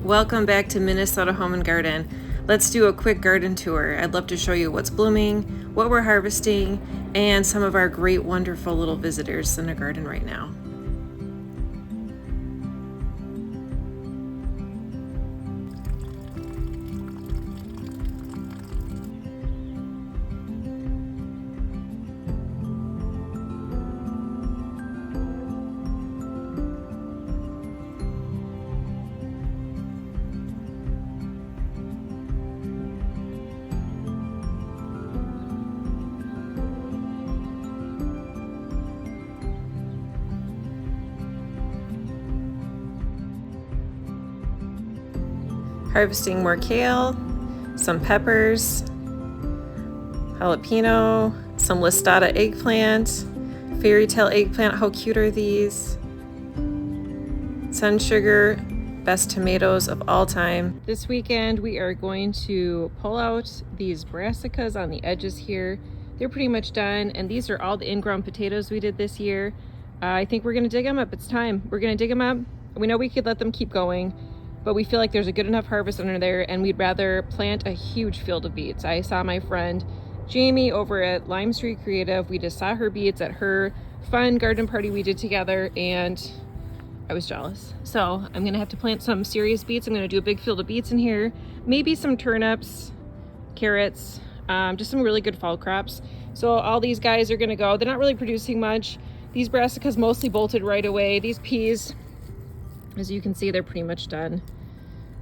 Welcome back to Minnesota Home and Garden. Let's do a quick garden tour. I'd love to show you what's blooming, what we're harvesting, and some of our great, wonderful little visitors in our garden right now. Harvesting more kale, some peppers, jalapeno, some listata eggplant, fairy tale eggplant. How cute are these? Sun sugar, best tomatoes of all time. This weekend we are going to pull out these brassicas on the edges here. They're pretty much done, and these are all the in-ground potatoes we did this year. I think we're gonna dig them up. It's time. We're gonna dig them up. We know we could let them keep going, but we feel like there's a good enough harvest under there, and we'd rather plant a huge field of beets. I saw my friend Jamie over at Lime Street Creative. We just saw her beets at her fun garden party we did together, and I was jealous. So I'm gonna have to plant some serious beets. I'm gonna do a big field of beets in here, maybe some turnips, carrots, just some really good fall crops. So all these guys are gonna go. They're not really producing much. These brassicas mostly bolted right away. These peas, as you can see, they're pretty much done.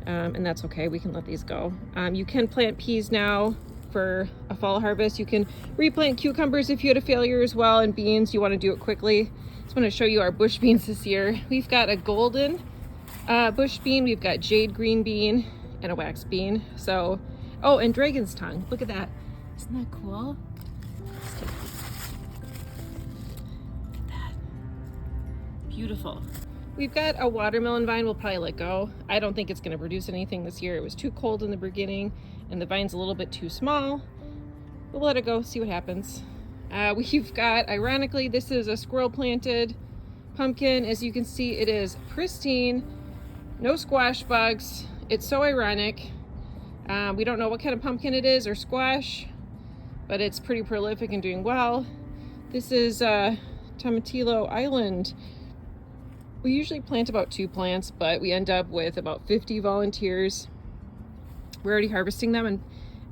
And that's okay, we can let these go. You can plant peas now for a fall harvest. You can replant cucumbers if you had a failure as well, and beans, you wanna do it quickly. Just wanna show you our bush beans this year. We've got a golden bush bean, we've got jade green bean, and a wax bean. So, oh, and dragon's tongue, look at that. Isn't that cool? Let's take a look at that. Beautiful. We've got a watermelon vine we'll probably let go. I don't think it's gonna produce anything this year. It was too cold in the beginning and the vine's a little bit too small. We'll let it go, see what happens. We've got, ironically, this is a squirrel planted pumpkin. As you can see, it is pristine, no squash bugs. It's so ironic. We don't know what kind of pumpkin it is or squash, but it's pretty prolific and doing well. This is Tomatillo Island. We usually plant about 2 plants, but we end up with about 50 volunteers. We're already harvesting them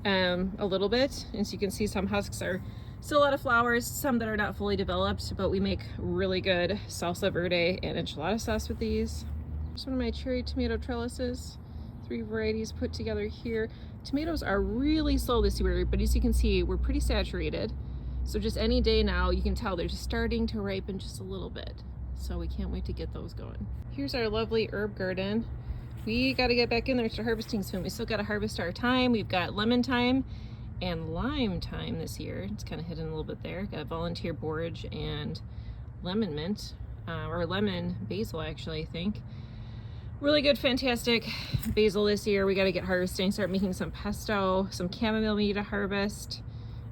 and a little bit. And so you can see some husks are still out of flowers, some that are not fully developed, but we make really good salsa verde and enchilada sauce with these. Just one of my cherry tomato trellises, 3 varieties put together here. Tomatoes are really slow this year, but as you can see, we're pretty saturated. So just any day now, you can tell they're just starting to ripen just a little bit. So we can't wait to get those going. Here's our lovely herb garden. We got to get back in there and start harvesting soon. We still got to harvest our thyme. We've got lemon thyme and lime thyme this year. It's kind of hidden a little bit there. Got volunteer borage and lemon mint, or lemon basil actually, I think. Really good, fantastic basil this year. We got to get harvesting, start making some pesto, some chamomile we need to harvest.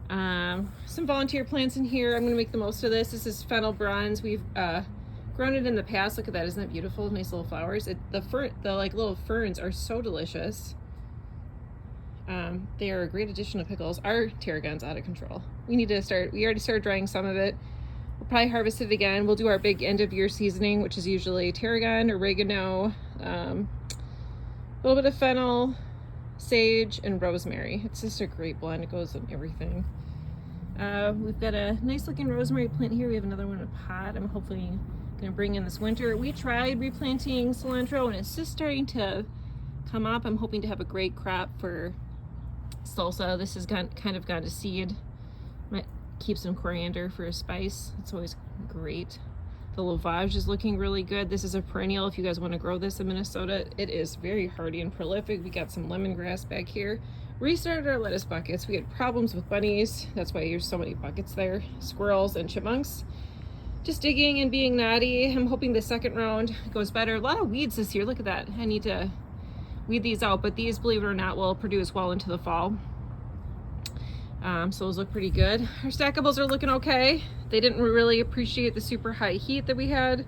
Some volunteer plants in here. I'm going to make the most of this. This is fennel bronze. We've grown it in the past. Look at that, isn't that beautiful? Nice little flowers. The like little ferns are so delicious. They are a great addition to pickles. Our tarragon's out of control. We already started drying some of it. We'll probably harvest it again. We'll do our big end of year seasoning, which is usually tarragon, oregano, a little bit of fennel, sage, and rosemary. It's just a great blend. It goes in everything. We've got a nice looking rosemary plant here. We have another one in a pot. I'm hopefully gonna bring in this winter. We tried replanting cilantro and it's just starting to come up. I'm hoping to have a great crop for salsa. This has kind of gone to seed. Might keep some coriander for a spice. It's always great. The lavage is looking really good. This is a perennial if you guys want to grow this in Minnesota. It is very hardy and prolific. We got some lemongrass back here. Restarted our lettuce buckets. We had problems with bunnies. That's why there's so many buckets there. Squirrels and chipmunks. Just digging and being naughty. I'm hoping the second round goes better. A lot of weeds this year. Look at that. I need to weed these out, but these, believe it or not, will produce well into the fall. So those look pretty good. Our stackables are looking okay. They didn't really appreciate the super high heat that we had.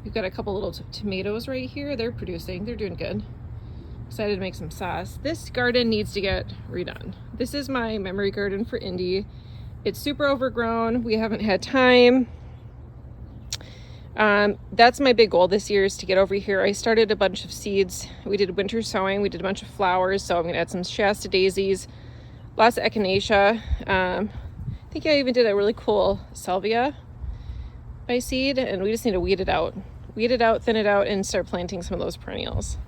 We've got a couple little tomatoes right here. They're producing. They're doing good. Excited to make some sauce. This garden needs to get redone. This is my memory garden for Indy. It's super overgrown. We haven't had time. That's my big goal this year, is to get over here. I started a bunch of seeds. We did winter sowing. We did a bunch of flowers. So I'm going to add some Shasta daisies, lots of echinacea. I think I even did a really cool salvia by seed, and we just need to weed it out, thin it out, and start planting some of those perennials.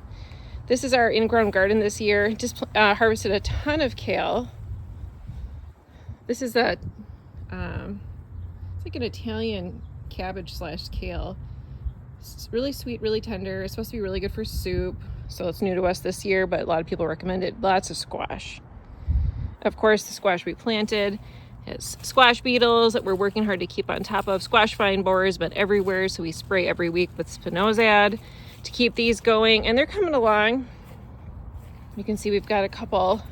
This is our in-ground garden this year. Just harvested a ton of kale. This is it's like an Italian cabbage / kale. It's really sweet, really tender. It's supposed to be really good for soup. So it's new to us this year, but a lot of people recommend it. Lots of squash. Of course, the squash we planted has squash beetles that we're working hard to keep on top of. Squash vine borers, but everywhere. So we spray every week with spinosad to keep these going, and they're coming along. You can see we've got a couple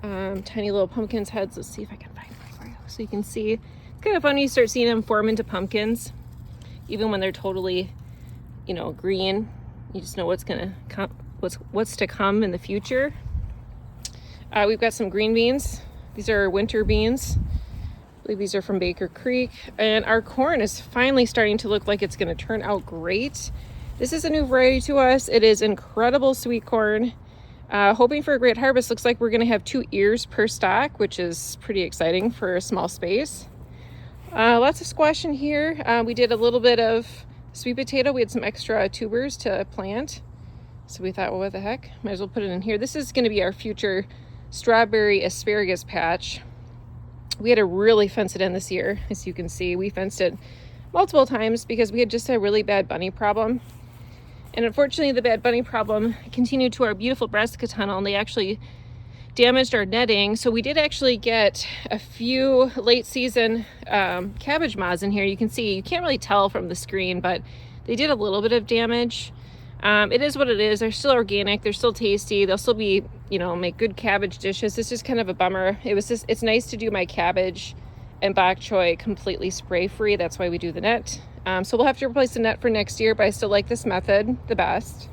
tiny little pumpkins heads. Let's see if I can find one for you so you can see. It's kind of funny, you start seeing them form into pumpkins even when they're totally, you know, green. You just know what's gonna come, what's to come in the future. We've got some green beans. These are winter beans. I believe these are from Baker Creek, and our corn is finally starting to look like it's going to turn out great. This is a new variety to us. It is incredible sweet corn. Hoping for a great harvest. Looks like we're going to have 2 ears per stalk, which is pretty exciting for a small space. Lots of squash in here. We did a little bit of sweet potato. We had some extra tubers to plant, so we thought, well, what the heck, might as well put it in here. This is going to be our future strawberry asparagus patch. We had to really fence it in this year. As you can see, we fenced it multiple times because we had just a really bad bunny problem. And unfortunately, the bad bunny problem continued to our beautiful brassica tunnel, and they actually damaged our netting. So we did actually get a few late season cabbage moths in here. You can see, you can't really tell from the screen, but they did a little bit of damage. It is what it is. They're still organic. They're still tasty. They'll still be, you know, make good cabbage dishes. It's just kind of a bummer. It's nice to do my cabbage and bok choy completely spray free. That's why we do the net. So we'll have to replace the net for next year, but I still like this method the best.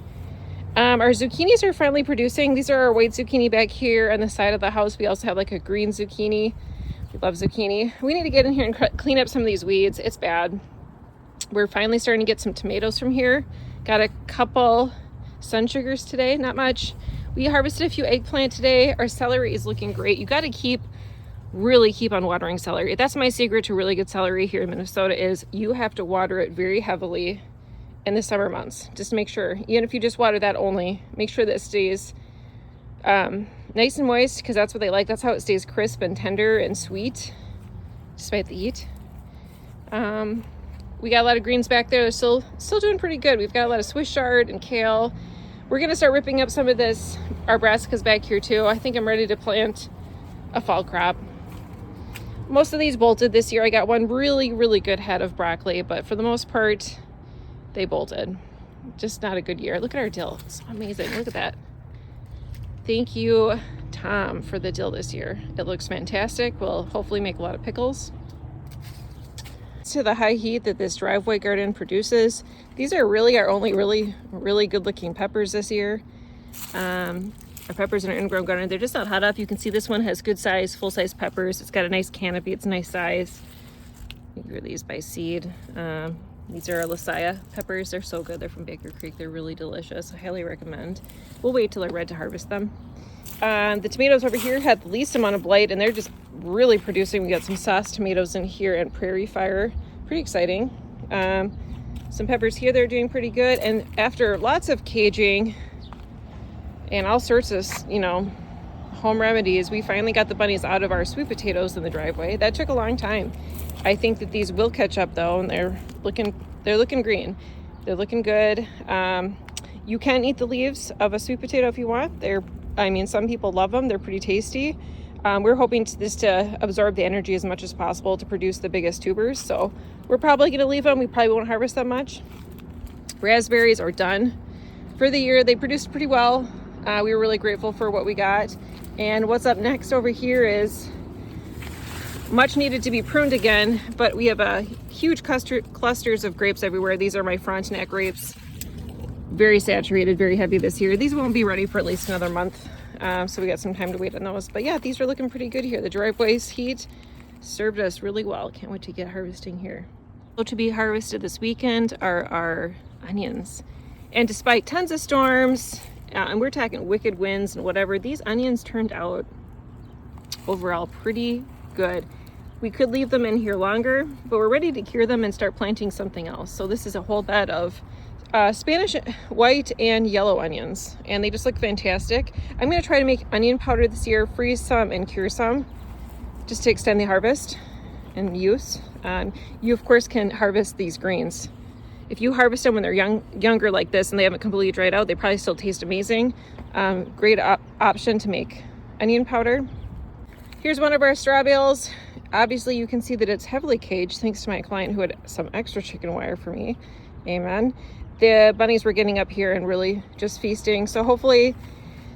Our zucchinis are finally producing. These are our white zucchini back here on the side of the house. We also have like a green zucchini. We love zucchini. We need to get in here and clean up some of these weeds. It's bad. We're finally starting to get some tomatoes from here. Got a couple sun sugars today, not much. We harvested a few eggplant today. Our celery is looking great. You got to really keep on watering celery. That's my secret to really good celery here in Minnesota, is you have to water it very heavily in the summer months. Just make sure, even if you just water that only, make sure that it stays nice and moist, because that's what they like. That's how it stays crisp and tender and sweet despite the heat. We got a lot of greens back there. They're still doing pretty good. We've got a lot of Swiss chard and kale. We're gonna start ripping up some of this, our brassicas back here too. I think I'm ready to plant a fall crop. Most of these bolted this year. I got one really, really good head of broccoli, but for the most part, they bolted. Just not a good year. Look at our dill. It's amazing. Look at that. Thank you, Tom, for the dill this year. It looks fantastic. We'll hopefully make a lot of pickles. To the high heat that this driveway garden produces, these are really our only really good looking peppers this year. Our peppers in our in-ground garden, they're just not hot up. You can see this one has good size, full size peppers. It's got a nice canopy. It's a nice size. You can grow these by seed. These are our Lasaya peppers. They're so good. They're from Baker Creek. They're really delicious. I highly recommend. We'll wait till they're red to harvest them. The tomatoes over here had the least amount of blight, and they're just really producing. We got some sauce tomatoes in here and Prairie Fire. Pretty exciting. Some peppers here, they're doing pretty good. And after lots of caging and all sorts of, you know, home remedies, we finally got the bunnies out of our sweet potatoes in the driveway. That took a long time. I think that these will catch up though, and they're looking green. They're looking good. You can eat the leaves of a sweet potato if you want. Some people love them. They're pretty tasty. We're hoping to absorb the energy as much as possible to produce the biggest tubers. So we're probably going to leave them. We probably won't harvest that much. Raspberries are done for the year. They produced pretty well. We were really grateful for what we got. And what's up next over here is much needed to be pruned again, but we have a huge clusters of grapes everywhere. These are my Frontenac grapes. very saturated, very heavy this year. These won't be ready for at least another month. So we got some time to wait on those. But yeah, these are looking pretty good here. The driveway's heat served us really well. Can't wait to get harvesting here. So to be harvested this weekend are our onions. And despite tons of storms, and we're talking wicked winds and whatever, these onions turned out overall pretty good. We could leave them in here longer, but we're ready to cure them and start planting something else. So this is a whole bed of Spanish white and yellow onions, and they just look fantastic. I'm going to try to make onion powder this year, freeze some and cure some, just to extend the harvest and use. You of course can harvest these greens. If you harvest them when they're younger like this and they haven't completely dried out, they probably still taste amazing. Great option to make onion powder. Here's one of our straw bales. Obviously you can see that it's heavily caged thanks to my client who had some extra chicken wire for me. Amen. The bunnies were getting up here and really just feasting. So hopefully,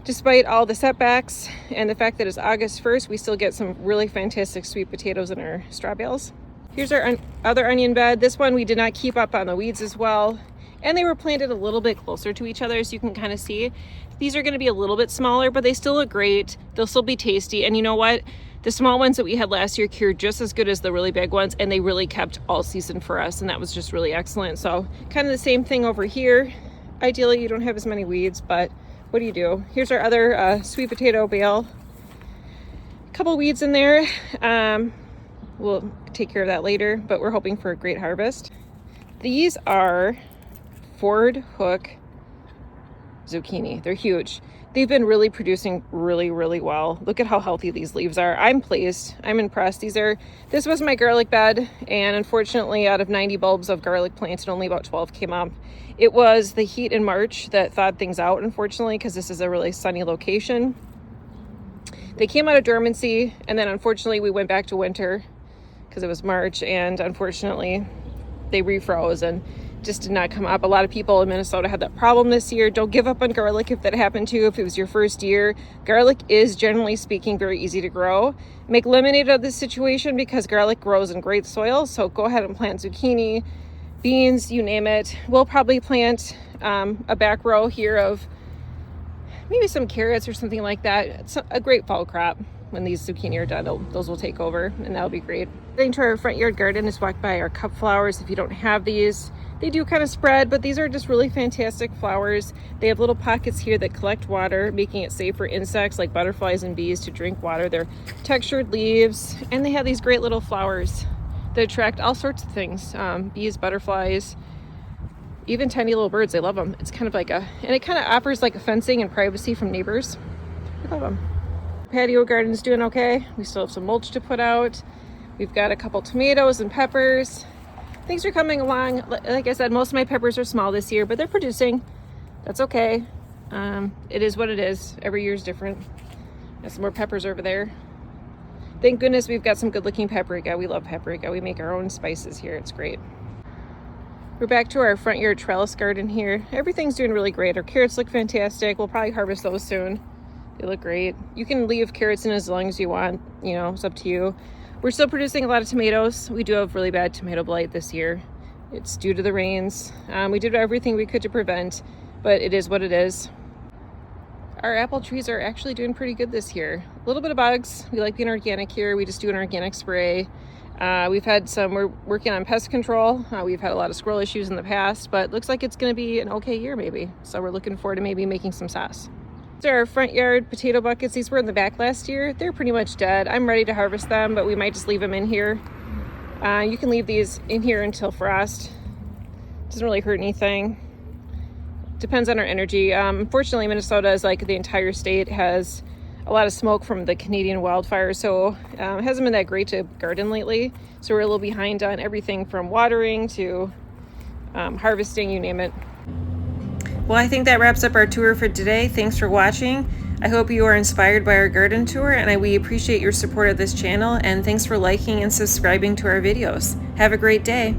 despite all the setbacks and the fact that it's August 1st, we still get some really fantastic sweet potatoes in our straw bales. Here's our other onion bed. This one we did not keep up on the weeds as well. And they were planted a little bit closer to each other, so you can kind of see. These are gonna be a little bit smaller, but they still look great. They'll still be tasty. And you know what? The small ones that we had last year cured just as good as the really big ones, and they really kept all season for us, and that was just really excellent. So kind of the same thing over here. Ideally, you don't have as many weeds, but what do you do? Here's our other sweet potato bale. A couple weeds in there. We'll take care of that later, but we're hoping for a great harvest. These are Ford Hook zucchini. They're huge. They've been really producing really well. Look at how healthy these leaves are. I'm pleased. I'm impressed. This was my garlic bed, and unfortunately out of 90 bulbs of garlic planted, only about 12 came up. It was the heat in March that thawed things out, unfortunately, because this is a really sunny location. They came out of dormancy, and then unfortunately we went back to winter because it was March, and unfortunately they refroze and just did not come up. A lot of people in Minnesota had that problem this year. Don't give up on garlic if that happened to you, if it was your first year. Garlic is, generally speaking, very easy to grow. Make lemonade of this situation because garlic grows in great soil, so go ahead and plant zucchini, beans, you name it. We'll probably plant a back row here of maybe some carrots or something like that. It's a great fall crop. When these zucchini are done, those will take over, and that'll be great. Getting to our front yard garden is walked by our cup flowers. If you don't have these, they do kind of spread, but these are just really fantastic flowers. They have little pockets here that collect water, making it safe for insects like butterflies and bees to drink water. They're textured leaves, and they have these great little flowers that attract all sorts of things. Bees, butterflies, even tiny little birds. They love them. It's kind of like and it kind of offers like a fencing and privacy from neighbors. I love them. Patio garden's doing okay. We still have some mulch to put out. We've got a couple tomatoes and peppers. Things are coming along. Like I said, most of my peppers are small this year, but they're producing. That's okay. It is what it is. Every year is different. Got some more peppers over there. Thank goodness we've got some good looking paprika. We love paprika. We make our own spices here. It's great. We're back to our front yard trellis garden here. Everything's doing really great. Our carrots look fantastic. We'll probably harvest those soon. They look great. You can leave carrots in as long as you want. You know, it's up to you. We're still producing a lot of tomatoes. We do have really bad tomato blight this year. It's due to the rains. We did everything we could to prevent, but it is what it is. Our apple trees are actually doing pretty good this year. A little bit of bugs. We like being organic here. We just do an organic spray. We're working on pest control. We've had a lot of squirrel issues in the past, but looks like it's going to be an okay year maybe. So we're looking forward to maybe making some sauce. These are our front yard potato buckets. These were in the back last year. They're pretty much dead. I'm ready to harvest them, but we might just leave them in here. You can leave these in here until frost. Doesn't really hurt anything. Depends on our energy. Unfortunately, Minnesota is like the entire state has a lot of smoke from the Canadian wildfires, so it hasn't been that great to garden lately. So we're a little behind on everything from watering to harvesting, you name it. Well, I think that wraps up our tour for today. Thanks for watching. I hope you are inspired by our garden tour, and we appreciate your support of this channel, and thanks for liking and subscribing to our videos. Have a great day.